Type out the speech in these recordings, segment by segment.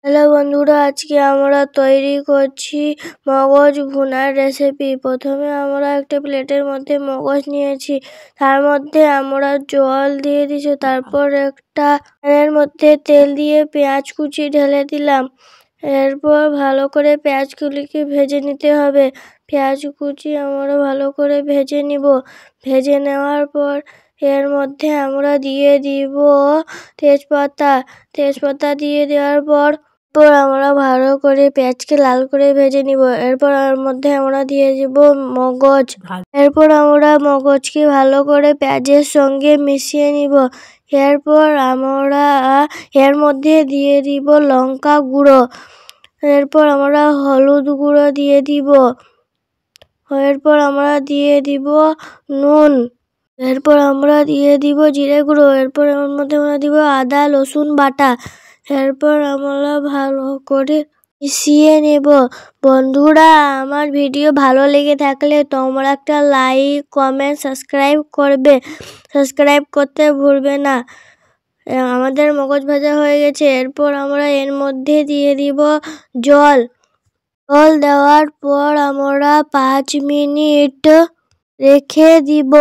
Hello বন্ধুরা, আজকে আমরা তৈরি করছি মগজ ভুনার রেসিপি। প্রথমে আমরা একটা প্লেটের মধ্যে মগজ নিয়েছি, তার মধ্যে আমরা জল দিয়ে দিয়েছি। তারপর একটা প্যানের মধ্যে তেল দিয়ে পেঁয়াজ কুচি ঢেলে দিলাম। এরপর ভালো করে পেঁয়াজগুলিকে ভেজে নিতে হবে। পেঁয়াজ কুচি আমরা ভালো করে ভেজে নিব। ভেজে নেওয়ার পর এর মধ্যে আমরা দিয়ে দিব তেজপাতা দিয়ে দেওয়ার পর আমরা ভালো করে পেঁয়াজকে লাল করে ভেজে নিব। এরপর এর মধ্যে আমরা দিয়ে দিব মগজ। এরপর আমরা মগজকে ভালো করে পেঁয়াজের সঙ্গে মিশিয়ে নিব। এরপর আমরা এর মধ্যে দিয়ে দিব লঙ্কা গুঁড়ো। এরপর আমরা হলুদ গুঁড়ো দিয়ে দিব। এরপর আমরা দিয়ে দিব নুন। এরপর আমরা দিয়ে দিব জিরে গুঁড়ো। এরপর এর মধ্যে আমরা দিব আদা রসুন বাটা। এরপর আমরা ভালো করে মিশিয়ে নেব। বন্ধুরা, আমার ভিডিও ভালো লেগে থাকলে তোমরা একটা লাইক, কমেন্ট, সাবস্ক্রাইব করবে। সাবস্ক্রাইব করতে ভুলবে না। আমাদের মগজ ভাজা হয়ে গেছে। এরপর আমরা এর মধ্যে দিয়ে দিব জল। জল দেওয়ার পর আমরা 5 মিনিট রেখে দিব।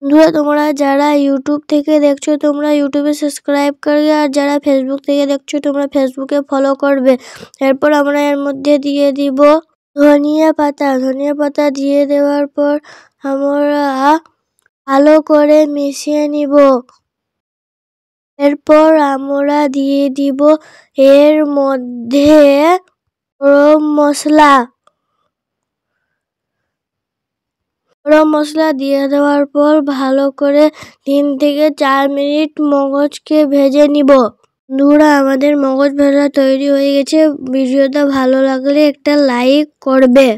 বন্ধুরা, তোমরা যারা ইউটিউব থেকে দেখছো তোমরা ইউটিউবে সাবস্ক্রাইব করবে, আর যারা ফেসবুক থেকে দেখছো তোমরা ফেসবুকে ফলো করবে। এরপর আমরা এর মধ্যে দিয়ে দিব ধনিয়া পাতা দিয়ে দেওয়ার পর আমরা ভালো করে মিশিয়ে নিব। এরপর আমরা দিয়ে দিব এর মধ্যে গরম মশলা দিয়ে দেওয়ার পর ভালো করে 3 থেকে 4 মিনিট মগজকে ভেজে নিব। বন্ধুরা, আমাদের মগজ ভাজা তৈরি হয়ে গেছে। ভিডিওটা ভালো লাগলে একটা লাইক করবে।